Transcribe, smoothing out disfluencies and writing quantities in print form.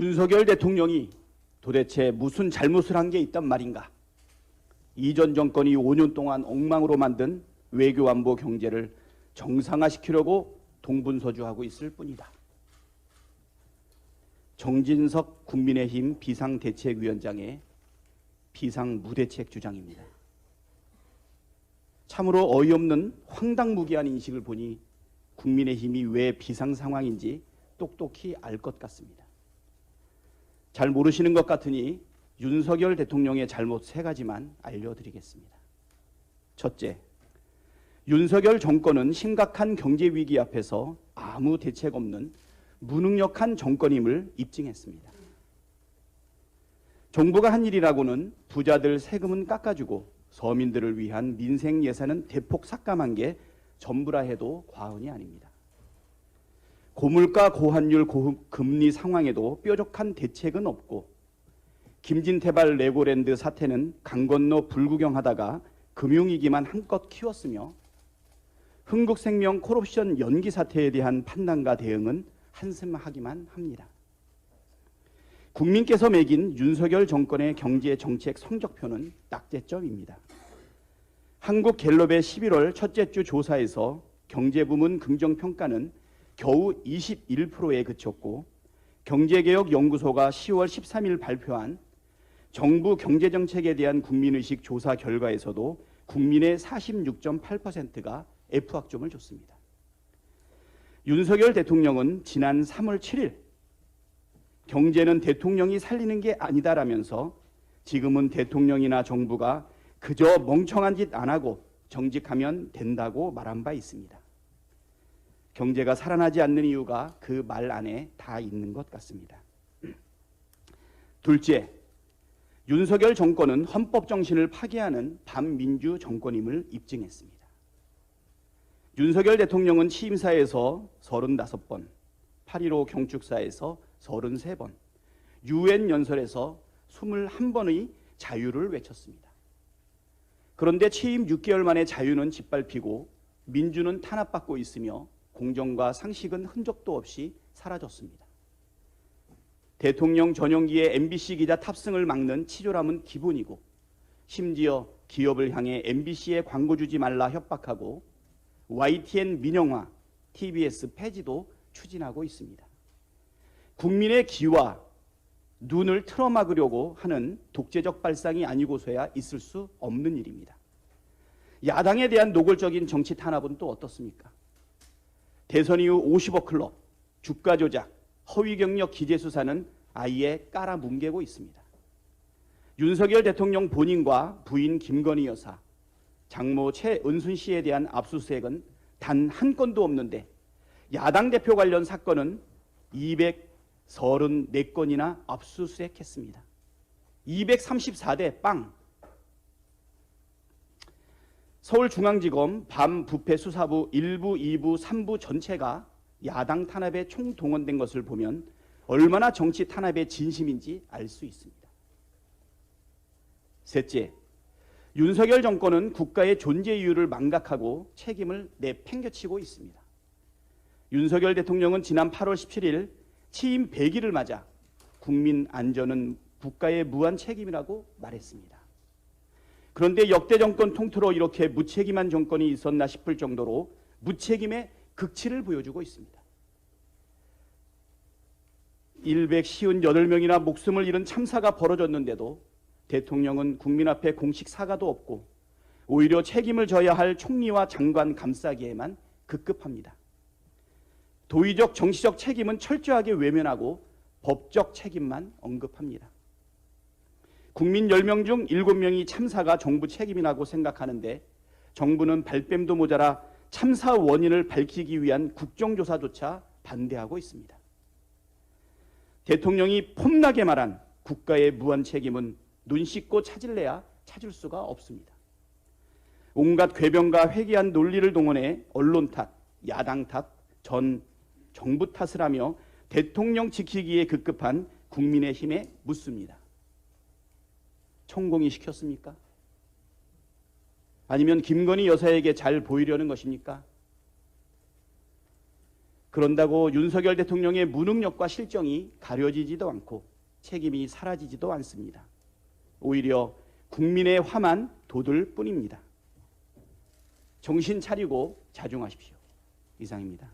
윤석열 대통령이 도대체 무슨 잘못을 한 게 있단 말인가? 이전 정권이 5년 동안 엉망으로 만든 외교 안보 경제를 정상화시키려고 동분서주하고 있을 뿐이다. 정진석 국민의힘 비상대책위원장의 비상무대책 주장입니다. 참으로 어이없는 황당무계한 인식을 보니 국민의힘이 왜 비상 상황인지 똑똑히 알 것 같습니다. 잘 모르시는 것 같으니 윤석열 대통령의 잘못 3가지만 알려드리겠습니다. 첫째, 윤석열 정권은 심각한 경제 위기 앞에서 아무 대책 없는 무능력한 정권임을 입증했습니다. 정부가 한 일이라고는 부자들 세금은 깎아주고 서민들을 위한 민생 예산은 대폭 삭감한 게 전부라 해도 과언이 아닙니다. 고물가, 고환율, 고금리 상황에도 뾰족한 대책은 없고 김진태발 레고랜드 사태는 강 건너 불구경하다가 금융위기만 한껏 키웠으며 흥국생명 콜옵션 연기 사태에 대한 판단과 대응은 한심하기만 합니다. 국민께서 매긴 윤석열 정권의 경제 정책 성적표는 딱제점입니다. 한국갤럽의 11월 첫째 주 조사에서 경제부문 긍정평가는 겨우 21%에 그쳤고 경제개혁연구소가 10월 13일 발표한 정부 경제정책에 대한 국민의식 조사 결과에서도 국민의 46.8%가 F학점을 줬습니다. 윤석열 대통령은 지난 3월 7일 경제는 대통령이 살리는 게 아니다라면서 지금은 대통령이나 정부가 그저 멍청한 짓 안 하고 정직하면 된다고 말한 바 있습니다. 경제가 살아나지 않는 이유가 그 말 안에 다 있는 것 같습니다. 둘째, 윤석열 정권은 헌법 정신을 파괴하는 반민주 정권임을 입증했습니다. 윤석열 대통령은 취임사에서 35번, 8.15 경축사에서 33번, UN 연설에서 21번의 자유를 외쳤습니다. 그런데 취임 6개월 만에 자유는 짓밟히고 민주는 탄압받고 있으며 공정과 상식은 흔적도 없이 사라졌습니다. 대통령 전용기의 MBC 기자 탑승을 막는 치졸함은 기본이고 심지어 기업을 향해 MBC에 광고 주지 말라 협박하고 YTN 민영화, TBS 폐지도 추진하고 있습니다. 국민의 귀와 눈을 틀어막으려고 하는 독재적 발상이 아니고서야 있을 수 없는 일입니다. 야당에 대한 노골적인 정치 탄압은 또 어떻습니까? 대선 이후 50억 클럽, 주가 조작, 허위 경력 기재 수사는 아예 깔아뭉개고 있습니다. 윤석열 대통령 본인과 부인 김건희 여사, 장모 최은순 씨에 대한 압수수색은 단 한 건도 없는데 야당 대표 관련 사건은 234건이나 압수수색했습니다. 234대 빵. 서울중앙지검 밤부패수사부 1부, 2부, 3부 전체가 야당 탄압에 총동원된 것을 보면 얼마나 정치 탄압의 진심인지 알 수 있습니다. 셋째, 윤석열 정권은 국가의 존재 이유를 망각하고 책임을 내팽개치고 있습니다. 윤석열 대통령은 지난 8월 17일 취임 100일을 맞아 국민 안전은 국가의 무한 책임이라고 말했습니다. 그런데 역대 정권 통틀어 이렇게 무책임한 정권이 있었나 싶을 정도로 무책임의 극치를 보여주고 있습니다. 158명이나 목숨을 잃은 참사가 벌어졌는데도 대통령은 국민 앞에 공식 사과도 없고 오히려 책임을 져야 할 총리와 장관 감싸기에만 급급합니다. 도의적 정치적 책임은 철저하게 외면하고 법적 책임만 언급합니다. 국민 10명 중 7명이 참사가 정부 책임이라고 생각하는데 정부는 발뺌도 모자라 참사 원인을 밝히기 위한 국정조사조차 반대하고 있습니다. 대통령이 폼나게 말한 국가의 무한 책임은 눈 씻고 찾을래야 찾을 수가 없습니다. 온갖 궤변과 회귀한 논리를 동원해 언론 탓, 야당 탓, 전 정부 탓을 하며 대통령 지키기에 급급한 국민의힘에 묻습니다. 천공이 시켰습니까? 아니면 김건희 여사에게 잘 보이려는 것입니까? 그런다고 윤석열 대통령의 무능력과 실정이 가려지지도 않고 책임이 사라지지도 않습니다. 오히려 국민의 화만 돋을 뿐입니다. 정신 차리고 자중하십시오. 이상입니다.